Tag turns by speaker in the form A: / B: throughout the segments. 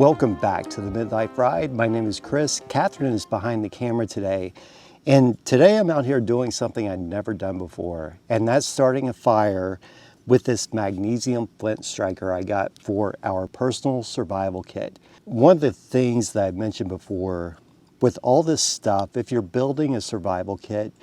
A: Welcome back to the Midlife Ride. My name is Chris. Catherine is behind the camera today. And today I'm out here doing something I've never done before. And that's starting a fire with this magnesium flint striker I got for our personal survival kit. One of the things that I mentioned before, with all this stuff, if you're building a survival kit,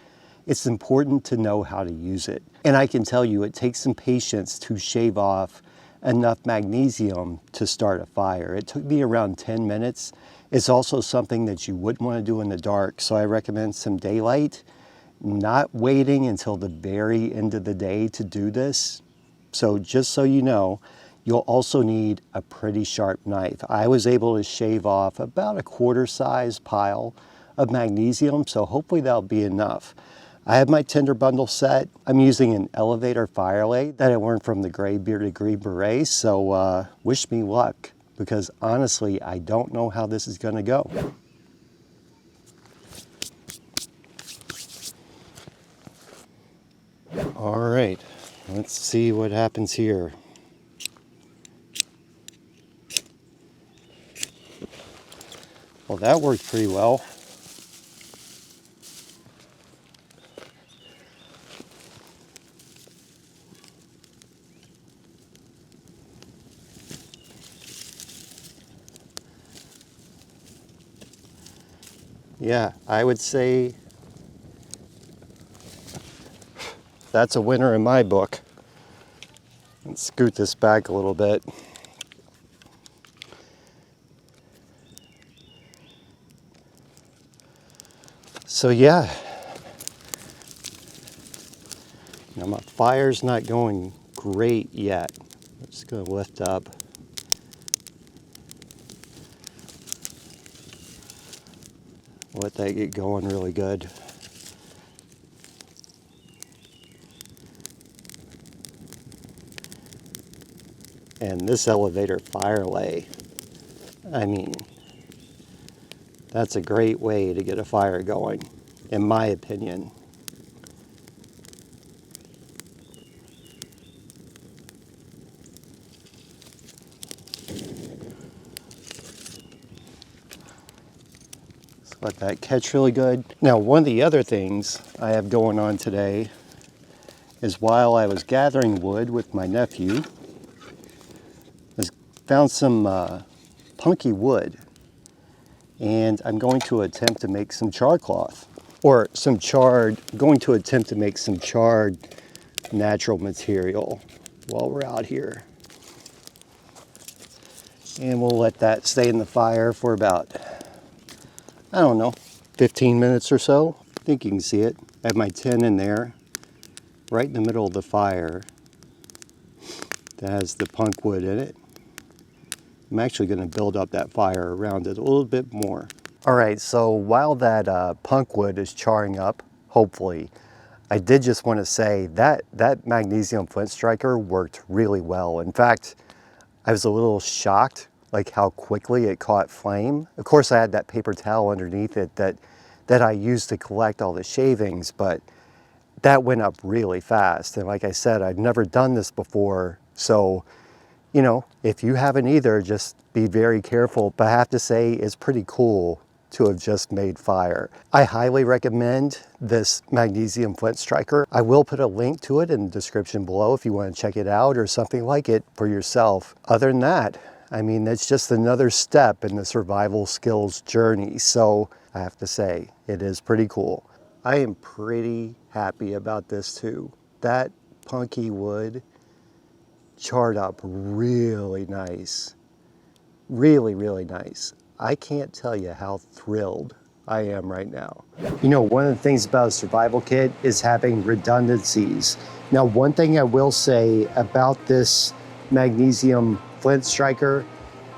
A: it's important to know how to use it. And I can tell you, it takes some patience to shave off enough magnesium to start a fire. It took me around 10 minutes. It's also something that you wouldn't want to do in the dark, so I recommend some daylight, not waiting until the very end of the day to do this. So just so you know, you'll also need a pretty sharp knife. I was able to shave off about a quarter-size pile of magnesium, so hopefully that'll be enough. I have my tinder bundle set. I'm using an elevator fire lay that I learned from the Gray Bearded Green Beret, so wish me luck, because honestly, I don't know how this is gonna go. All right, let's see what happens here. Well, that worked pretty well. Yeah, I would say that's a winner in my book. Let's scoot this back a little bit. So yeah, now my fire's not going great yet. I'm just gonna lift up. Let that get going really good. And this elevator fire lay, I mean, that's a great way to get a fire going, in my opinion. Let that catch really good. Now, one of the other things I have going on today is while I was gathering wood with my nephew, I found some punky wood, and I'm going to attempt to make some char cloth, or some charred, going to attempt to make some charred natural material while we're out here. And we'll let that stay in the fire for about, I don't know, 15 minutes or so. I think you can see it. I have my tin in there, right in the middle of the fire, that has the punk wood in it. I'm actually going to build up that fire around it a little bit more. All right, so while that punk wood is charring up, hopefully, I did just want to say that that magnesium flint striker worked really well. In fact, I was a little shocked like how quickly it caught flame. Of course, I had that paper towel underneath it that I used to collect all the shavings, but that went up really fast. And like I said, I've never done this before. So, you know, if you haven't either, just be very careful. But I have to say, it's pretty cool to have just made fire. I highly recommend this magnesium flint striker. I will put a link to it in the description below if you want to check it out or something like it for yourself. Other than that, I mean, it's just another step in the survival skills journey. So I have to say, it is pretty cool. I am pretty happy about this too. That punky wood charred up really nice. Really, really nice. I can't tell you how thrilled I am right now. You know, one of the things about a survival kit is having redundancies. Now, one thing I will say about this magnesium flint striker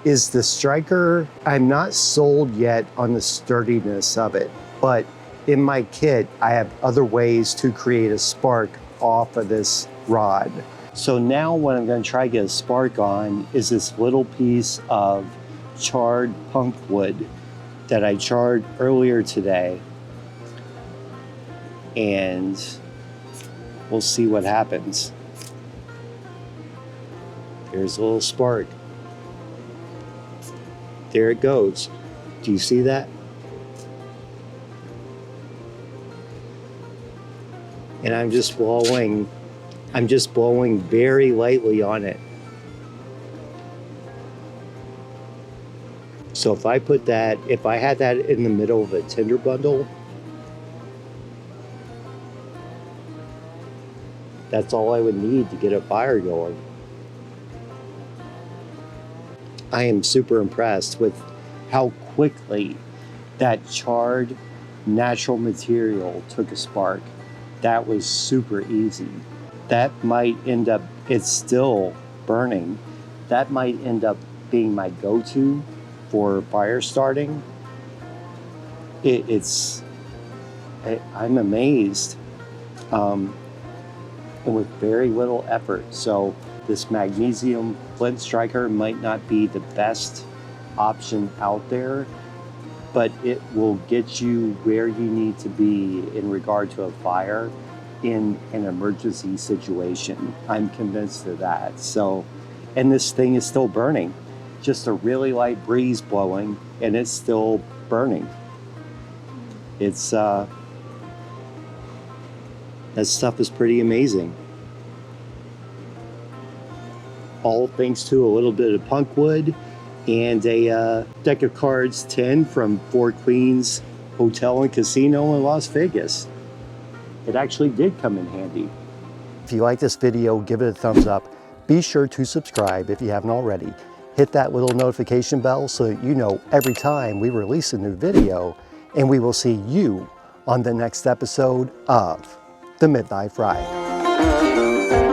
A: is the striker, I'm not sold yet on the sturdiness of it, but in my kit, I have other ways to create a spark off of this rod. So now what I'm going to try to get a spark on is this little piece of charred punk wood that I charred earlier today, and we'll see what happens. Here's a little spark. there it goes. Do you see that? And I'm just blowing very lightly on it. So if I had that in the middle of a tinder bundle, that's all I would need to get a fire going. I am super impressed with how quickly that charred natural material took a spark. That was super easy. That might end up, it's still burning. That might end up being my go-to for fire starting. I'm amazed, and with very little effort. So this Magnesium Flint striker might not be the best option out there, but it will get you where you need to be in regard to a fire in an emergency situation. I'm convinced of that. So, and this thing is still burning. Just a really light breeze blowing and it's still burning. It's, that stuff is pretty amazing. All thanks to a little bit of punk wood and a deck of cards 10 from Four Queens Hotel and Casino in Las Vegas. It actually did come in handy. If you like this video, give it a thumbs up. Be sure to subscribe if you haven't already. Hit that little notification bell so that you know every time we release a new video, and we will see you on the next episode of The Midlife Ride.